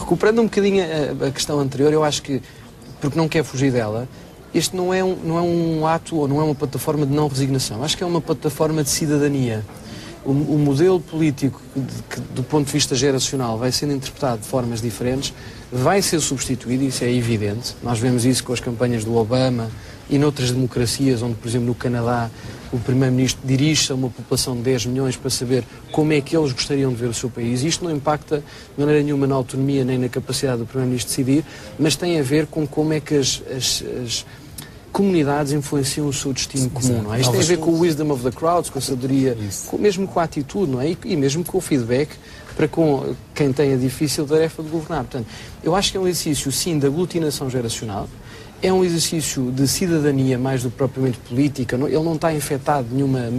recuperando um bocadinho a questão anterior, eu acho que, porque não quer fugir dela, este não é um ato ou não é uma plataforma de não resignação. Acho que é uma plataforma de cidadania. O modelo político, que do ponto de vista geracional vai sendo interpretado de formas diferentes, vai ser substituído, isso é evidente. Nós vemos isso com as campanhas do Obama e noutras democracias, onde, por exemplo, no Canadá, o Primeiro-Ministro dirige-se a uma população de 10 milhões para saber como é que eles gostariam de ver o seu país. Isto não impacta de maneira nenhuma na autonomia nem na capacidade do Primeiro-Ministro de decidir, mas tem a ver com como é que as comunidades influenciam o seu destino comum, não é? Isto tem a ver com o wisdom of the crowds, com a sabedoria, mesmo com a atitude, não é? E mesmo com o feedback para com quem tem a difícil tarefa de governar. Portanto, eu acho que é um exercício, sim, de aglutinação geracional, é um exercício de cidadania mais do que propriamente política, ele não está infectado de nenhuma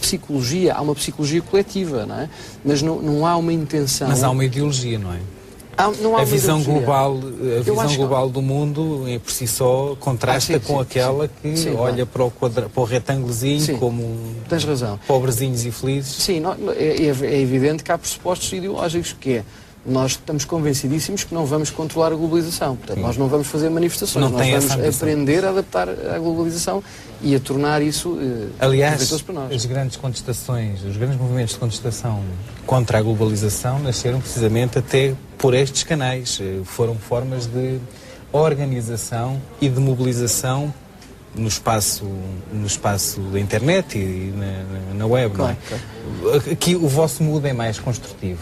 psicologia, há uma psicologia coletiva, não é? Mas não há uma intenção... Mas há uma ideologia, não é? A visão global do mundo, por si só, contrasta com aquela que olha para o retângulozinho como tens razão. Pobrezinhos e felizes. Sim, é evidente que há pressupostos ideológicos, que é, nós estamos convencidíssimos que não vamos controlar a globalização. Portanto, nós não vamos fazer manifestações, nós vamos aprender a adaptar a globalização e a tornar isso proveitoso para nós. As grandes contestações, os grandes movimentos de contestação contra a globalização nasceram precisamente até por estes canais. Foram formas de organização e de mobilização no espaço da internet e na web. Claro, não é? Aqui o vosso mood é mais construtivo.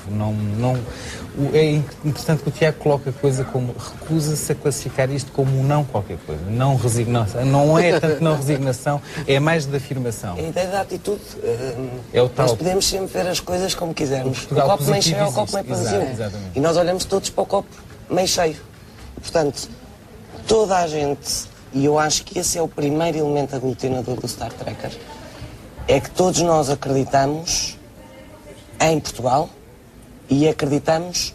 É interessante que o Tiago coloca a coisa como recusa-se a classificar isto como um não qualquer coisa, não resignação. Não é tanto não resignação, é mais de afirmação. A ideia da atitude. É o tal. Nós podemos sempre ver as coisas como quisermos. O copo meio cheio ou o copo meio vazio. E nós olhamos todos para o copo meio cheio. Portanto, toda a gente, e eu acho que esse é o primeiro elemento aglutinador do Star Trekker, é que todos nós acreditamos em Portugal e acreditamos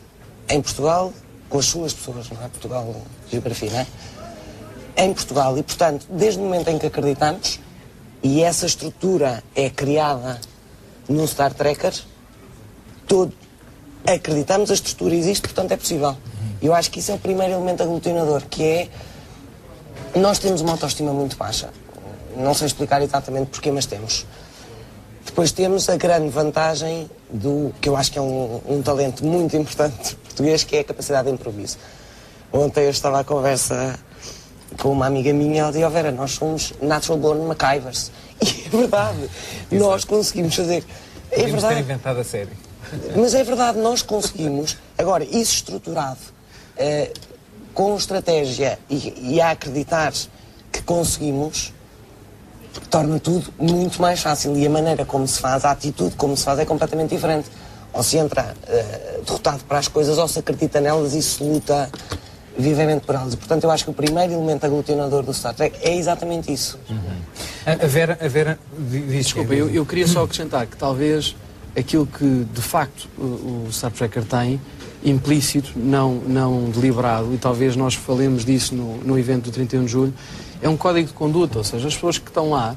em Portugal com as suas pessoas, não é? Portugal, geografia, não é? Em Portugal. E, portanto, desde o momento em que acreditamos, e essa estrutura é criada no Star Trekker, acreditamos, a estrutura existe, portanto é possível. Eu acho que isso é o primeiro elemento aglutinador, que é, nós temos uma autoestima muito baixa. Não sei explicar exatamente porquê, mas temos. Depois temos a grande vantagem do que eu acho que é um talento muito importante português, que é a capacidade de improviso. Ontem eu estava à conversa com uma amiga minha, ela dizia: Vera, nós somos natural born MacGyvers. E é verdade, nós conseguimos fazer. É Podemos verdade. ter inventado a série. Mas é verdade, nós conseguimos. Agora, isso estruturado, com estratégia e a acreditar que conseguimos, torna tudo muito mais fácil. E a maneira como se faz, a atitude como se faz, é completamente diferente. Ou se entra derrotado para as coisas, ou se acredita nelas e se luta vivamente por elas. E, portanto, eu acho que o primeiro elemento aglutinador do Star Trek é exatamente isso. A Vera diz... Desculpa, eu queria só acrescentar que talvez aquilo que de facto o Star Trekker tem, implícito, não deliberado, e talvez nós falemos disso no evento do 31 de julho, é um código de conduta, ou seja, as pessoas que estão lá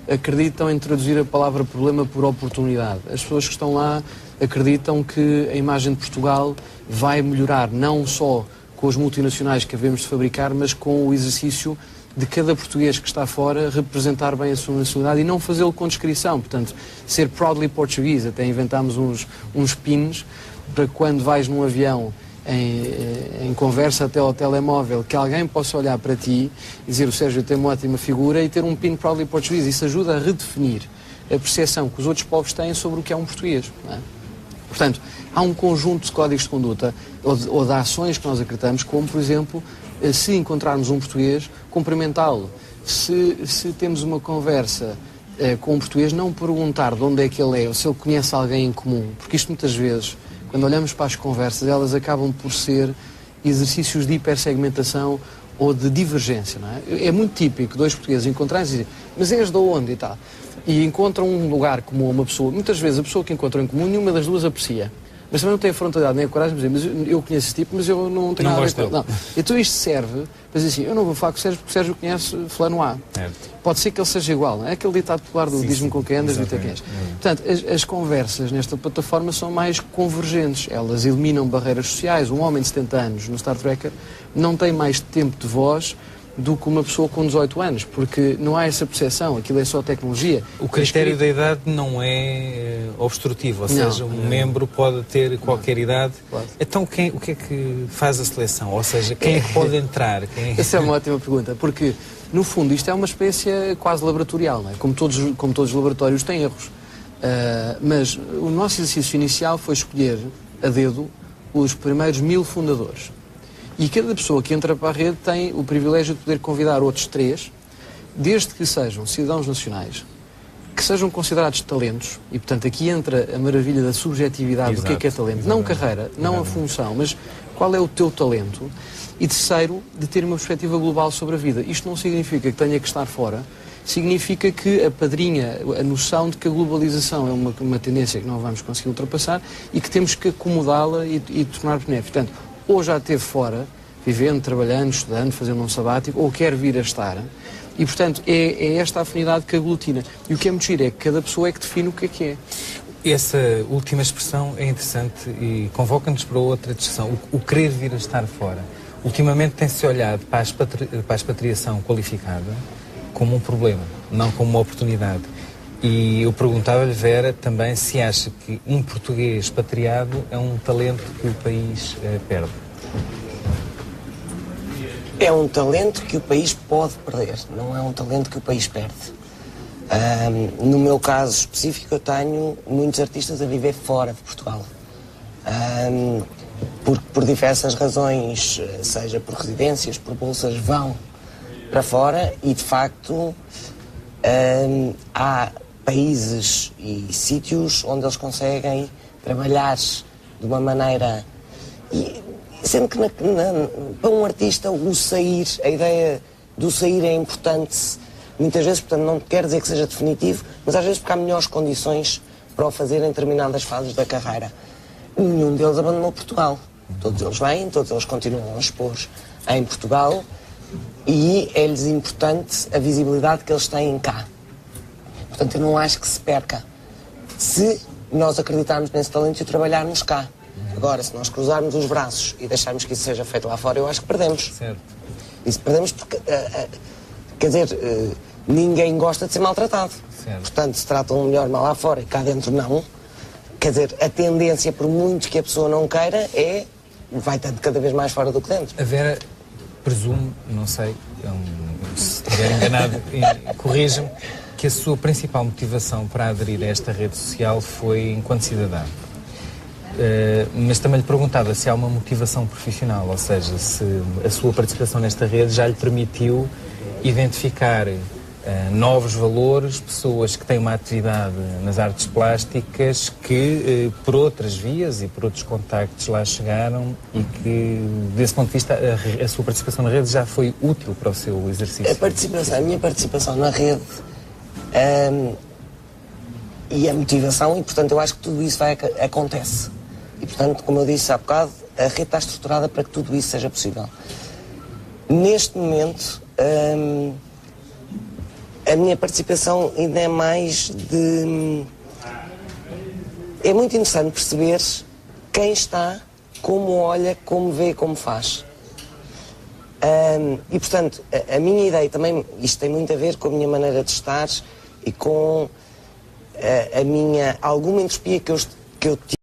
acreditam em traduzir a palavra problema por oportunidade. As pessoas que estão lá acreditam que a imagem de Portugal vai melhorar não só com as multinacionais que havemos de fabricar, mas com o exercício de cada português que está fora representar bem a sua nacionalidade e não fazê-lo com descrição. Portanto, ser proudly português. Até inventámos uns pins para quando vais num avião em conversa até ao telemóvel, que alguém possa olhar para ti e dizer: o Sérgio tem uma ótima figura, e ter um pin proudly português. Isso ajuda a redefinir a percepção que os outros povos têm sobre o que é um português. Não é? Portanto, há um conjunto de códigos de conduta ou de ações que nós acreditamos, como, por exemplo, se encontrarmos um português, cumprimentá-lo. Se temos uma conversa com um português, não perguntar de onde é que ele é, ou se ele conhece alguém em comum, porque isto muitas vezes, quando olhamos para as conversas, elas acabam por ser exercícios de hipersegmentação ou de divergência, não é? É muito típico dois portugueses encontrarem-se e dizerem: mas és de onde e tal? E encontram um lugar comum a uma pessoa. Muitas vezes a pessoa que encontram em comum, nenhuma das duas aprecia. mas também não tem a frontalidade nem a coragem de dizer, mas eu conheço esse tipo, mas eu não tenho nada a ver com ele. Não. Então isto serve para dizer assim, eu não vou falar com o Sérgio porque o Sérgio conhece fulano A. Pode ser que ele seja igual, não é? Aquele ditado popular do diz-me com quem andas, dita quem és. Portanto, as conversas nesta plataforma são mais convergentes, elas eliminam barreiras sociais. Um homem de 70 anos no Star Trekker não tem mais tempo de voz do que uma pessoa com 18 anos, porque não há essa percepção, aquilo é só tecnologia. O critério da idade não é obstrutivo, ou seja, um membro pode ter qualquer idade. Claro. Então o que é que faz a seleção? Ou seja, quem é que pode entrar? Essa é uma ótima pergunta, porque no fundo isto é uma experiência quase laboratorial, não é? Como todos os laboratórios têm erros. Mas o nosso exercício inicial foi escolher a dedo os primeiros 1000 fundadores. E cada pessoa que entra para a rede tem o privilégio de poder convidar outros 3, desde que sejam cidadãos nacionais, que sejam considerados talentos, e portanto aqui entra a maravilha da subjetividade. Exato, do que é talento. Exatamente. Não carreira, não a função, mas qual é o teu talento. E terceiro, de ter uma perspectiva global sobre a vida. Isto não significa que tenha que estar fora, significa que apadrinha a noção de que a globalização é uma tendência que não vamos conseguir ultrapassar e que temos que acomodá-la e tornar benéfica. Portanto, ou já esteve fora, vivendo, trabalhando, estudando, fazendo um sabático, ou quer vir a estar. E, portanto, é esta afinidade que aglutina. E o que é muito giro é que cada pessoa é que define o que é. Essa última expressão é interessante e convoca-nos para outra discussão. O querer vir a estar fora. Ultimamente tem-se olhado para a expatriação qualificada como um problema, não como uma oportunidade. E eu perguntava-lhe, Vera, também se acha que um português expatriado é um talento que o país perde. É um talento que o país pode perder, não é um talento que o país perde. No meu caso específico, eu tenho muitos artistas a viver fora de Portugal. Por diversas razões, seja por residências, por bolsas, vão para fora e, de facto, há países e sítios onde eles conseguem trabalhar de uma maneira... Sendo que para um artista o sair, a ideia do sair é importante muitas vezes, portanto não quer dizer que seja definitivo, mas às vezes porque há melhores condições para o fazer em determinadas fases da carreira. Nenhum deles abandonou Portugal. Todos eles vêm, todos eles continuam a expor em Portugal e é-lhes importante a visibilidade que eles têm cá. Portanto, eu não acho que se perca se nós acreditarmos nesse talento e o trabalharmos cá. Agora, se nós cruzarmos os braços e deixarmos que isso seja feito lá fora, eu acho que perdemos. Certo. Isso perdemos porque, quer dizer, ninguém gosta de ser maltratado. Certo. Portanto, se tratam melhor mal lá fora e cá dentro não. Quer dizer, a tendência, por muito que a pessoa não queira, vai estando cada vez mais fora do que dentro. A Vera, presumo, não sei, se estiver enganado, corrija-me, que a sua principal motivação para aderir a esta rede social foi enquanto cidadã. Mas também lhe perguntava se há uma motivação profissional, ou seja, se a sua participação nesta rede já lhe permitiu identificar novos valores, pessoas que têm uma atividade nas artes plásticas que por outras vias e por outros contactos lá chegaram e que, desse ponto de vista, a sua participação na rede já foi útil para o seu exercício. A minha participação na rede e a motivação, e portanto eu acho que tudo isso acontece. E portanto, como eu disse há bocado, a rede está estruturada para que tudo isso seja possível. Neste momento, a minha participação ainda é mais de... É muito interessante perceber quem está, como olha, como vê, como faz. E portanto, a minha ideia também, isto tem muito a ver com a minha maneira de estar e com a minha, alguma entropia que eu tive